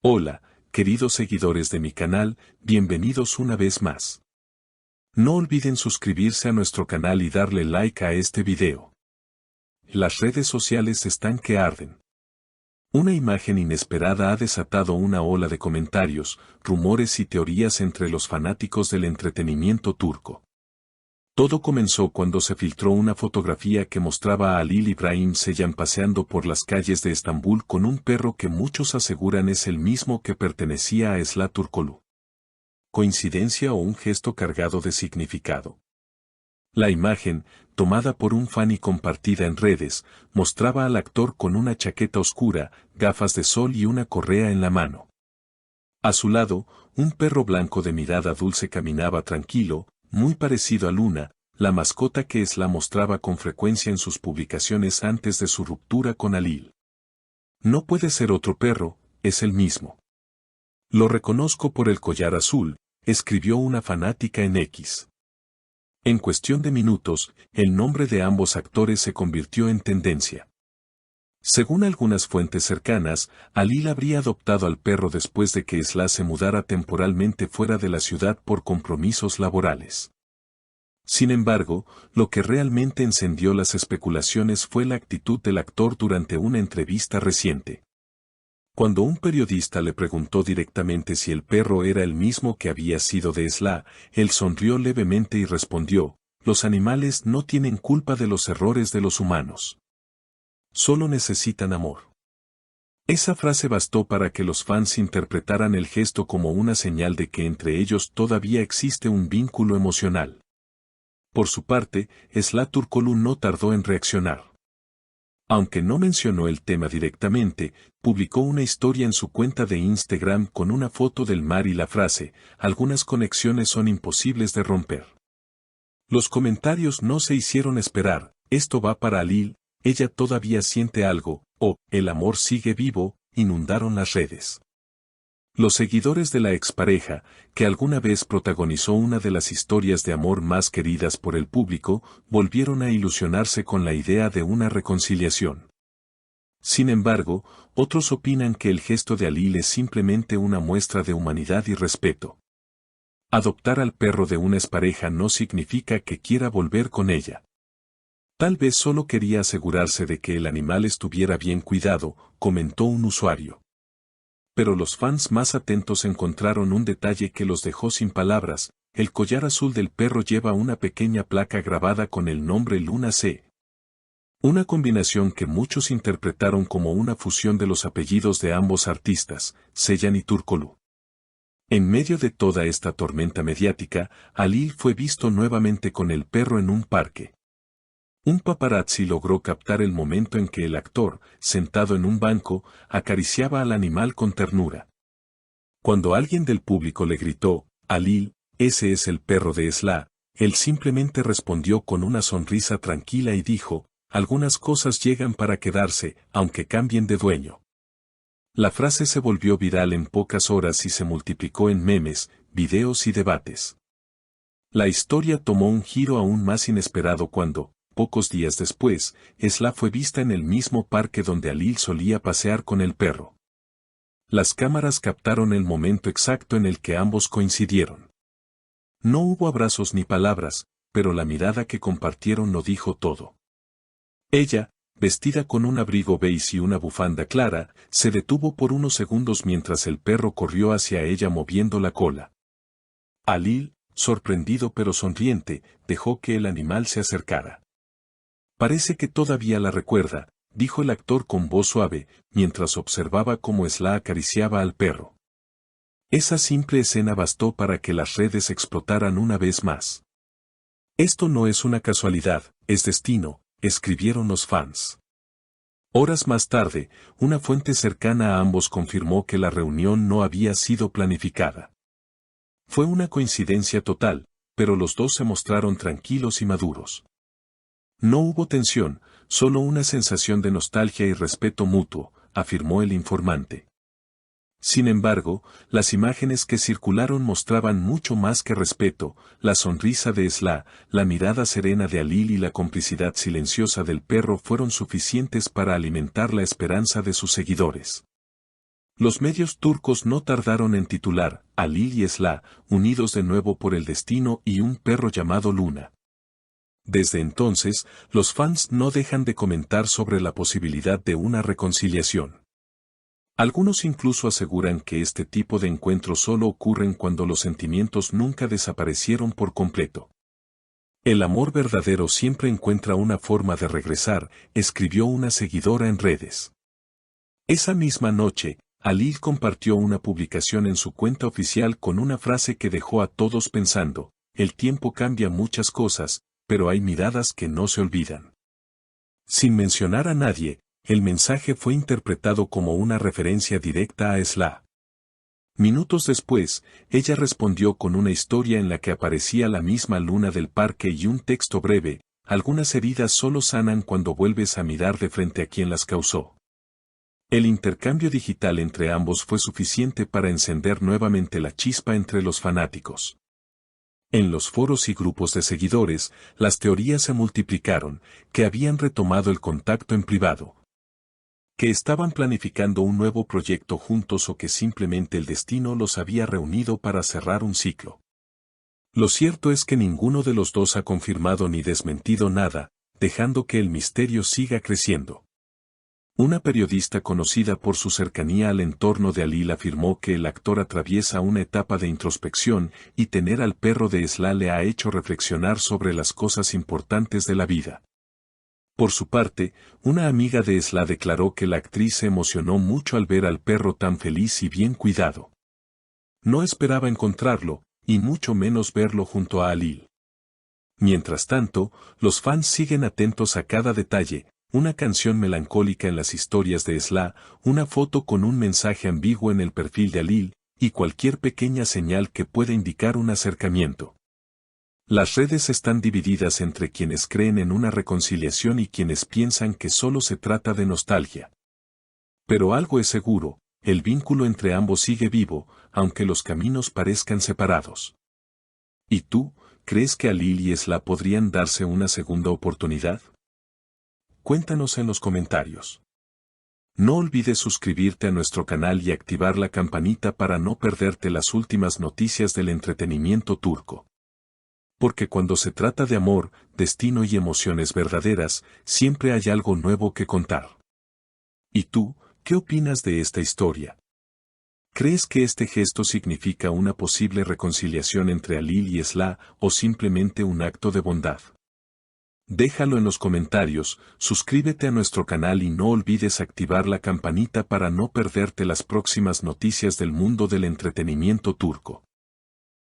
Hola, queridos seguidores de mi canal, bienvenidos una vez más. No olviden suscribirse a nuestro canal y darle like a este video. Las redes sociales están que arden. Una imagen inesperada ha desatado una ola de comentarios, rumores y teorías entre los fanáticos del entretenimiento turco. Todo comenzó cuando se filtró una fotografía que mostraba a Halil İbrahim Ceylan paseando por las calles de Estambul con un perro que muchos aseguran es el mismo que pertenecía a Esla Turkoglu. ¿Coincidencia o un gesto cargado de significado? La imagen, tomada por un fan y compartida en redes, mostraba al actor con una chaqueta oscura, gafas de sol y una correa en la mano. A su lado, un perro blanco de mirada dulce caminaba tranquilo, muy parecido a Luna, la mascota que Esla mostraba con frecuencia en sus publicaciones antes de su ruptura con Halil. No puede ser otro perro, es el mismo. Lo reconozco por el collar azul, escribió una fanática en X. En cuestión de minutos, el nombre de ambos actores se convirtió en tendencia. Según algunas fuentes cercanas, Halil habría adoptado al perro después de que Esla se mudara temporalmente fuera de la ciudad por compromisos laborales. Sin embargo, lo que realmente encendió las especulaciones fue la actitud del actor durante una entrevista reciente. Cuando un periodista le preguntó directamente si el perro era el mismo que había sido de Esla, él sonrió levemente y respondió: "Los animales no tienen culpa de los errores de los humanos. Solo necesitan amor". Esa frase bastó para que los fans interpretaran el gesto como una señal de que entre ellos todavía existe un vínculo emocional. Por su parte, Esla Turkoglu no tardó en reaccionar. Aunque no mencionó el tema directamente, publicó una historia en su cuenta de Instagram con una foto del mar y la frase: "Algunas conexiones son imposibles de romper". Los comentarios no se hicieron esperar: "Esto va para Halil, ella todavía siente algo", o "el amor sigue vivo", inundaron las redes. Los seguidores de la expareja, que alguna vez protagonizó una de las historias de amor más queridas por el público, volvieron a ilusionarse con la idea de una reconciliación. Sin embargo, otros opinan que el gesto de Halil es simplemente una muestra de humanidad y respeto. Adoptar al perro de una expareja no significa que quiera volver con ella. Tal vez solo quería asegurarse de que el animal estuviera bien cuidado, comentó un usuario. Pero los fans más atentos encontraron un detalle que los dejó sin palabras: el collar azul del perro lleva una pequeña placa grabada con el nombre Luna C. Una combinación que muchos interpretaron como una fusión de los apellidos de ambos artistas, Ceylan y Turkoglu. En medio de toda esta tormenta mediática, Halil fue visto nuevamente con el perro en un parque. Un paparazzi logró captar el momento en que el actor, sentado en un banco, acariciaba al animal con ternura. Cuando alguien del público le gritó: "Halil, ese es el perro de Esla", él simplemente respondió con una sonrisa tranquila y dijo: "Algunas cosas llegan para quedarse, aunque cambien de dueño". La frase se volvió viral en pocas horas y se multiplicó en memes, videos y debates. La historia tomó un giro aún más inesperado cuando, pocos días después, Esla fue vista en el mismo parque donde Halil solía pasear con el perro. Las cámaras captaron el momento exacto en el que ambos coincidieron. No hubo abrazos ni palabras, pero la mirada que compartieron lo dijo todo. Ella, vestida con un abrigo beige y una bufanda clara, se detuvo por unos segundos mientras el perro corrió hacia ella moviendo la cola. Halil, sorprendido pero sonriente, dejó que el animal se acercara. "Parece que todavía la recuerda", dijo el actor con voz suave, mientras observaba cómo Esla acariciaba al perro. Esa simple escena bastó para que las redes explotaran una vez más. "Esto no es una casualidad, es destino", escribieron los fans. Horas más tarde, una fuente cercana a ambos confirmó que la reunión no había sido planificada. Fue una coincidencia total, pero los dos se mostraron tranquilos y maduros. No hubo tensión, solo una sensación de nostalgia y respeto mutuo, afirmó el informante. Sin embargo, las imágenes que circularon mostraban mucho más que respeto: la sonrisa de Esla, la mirada serena de Halil y la complicidad silenciosa del perro fueron suficientes para alimentar la esperanza de sus seguidores. Los medios turcos no tardaron en titular Halil y Esla, unidos de nuevo por el destino y un perro llamado Luna. Desde entonces, los fans no dejan de comentar sobre la posibilidad de una reconciliación. Algunos incluso aseguran que este tipo de encuentros solo ocurren cuando los sentimientos nunca desaparecieron por completo. El amor verdadero siempre encuentra una forma de regresar, escribió una seguidora en redes. Esa misma noche, Halil compartió una publicación en su cuenta oficial con una frase que dejó a todos pensando: el tiempo cambia muchas cosas, pero hay miradas que no se olvidan. Sin mencionar a nadie, el mensaje fue interpretado como una referencia directa a Esla. Minutos después, ella respondió con una historia en la que aparecía la misma luna del parque y un texto breve: algunas heridas solo sanan cuando vuelves a mirar de frente a quien las causó. El intercambio digital entre ambos fue suficiente para encender nuevamente la chispa entre los fanáticos. En los foros y grupos de seguidores, las teorías se multiplicaron: que habían retomado el contacto en privado, que estaban planificando un nuevo proyecto juntos o que simplemente el destino los había reunido para cerrar un ciclo. Lo cierto es que ninguno de los dos ha confirmado ni desmentido nada, dejando que el misterio siga creciendo. Una periodista conocida por su cercanía al entorno de Halil afirmó que el actor atraviesa una etapa de introspección y tener al perro de Esla le ha hecho reflexionar sobre las cosas importantes de la vida. Por su parte, una amiga de Esla declaró que la actriz se emocionó mucho al ver al perro tan feliz y bien cuidado. No esperaba encontrarlo, y mucho menos verlo junto a Halil. Mientras tanto, los fans siguen atentos a cada detalle: una canción melancólica en las historias de Esla, una foto con un mensaje ambiguo en el perfil de Halil, y cualquier pequeña señal que pueda indicar un acercamiento. Las redes están divididas entre quienes creen en una reconciliación y quienes piensan que solo se trata de nostalgia. Pero algo es seguro: el vínculo entre ambos sigue vivo, aunque los caminos parezcan separados. ¿Y tú, crees que Halil y Esla podrían darse una segunda oportunidad? Cuéntanos en los comentarios. No olvides suscribirte a nuestro canal y activar la campanita para no perderte las últimas noticias del entretenimiento turco. Porque cuando se trata de amor, destino y emociones verdaderas, siempre hay algo nuevo que contar. ¿Y tú, qué opinas de esta historia? ¿Crees que este gesto significa una posible reconciliación entre Halil y Esla o simplemente un acto de bondad? Déjalo en los comentarios, suscríbete a nuestro canal y no olvides activar la campanita para no perderte las próximas noticias del mundo del entretenimiento turco.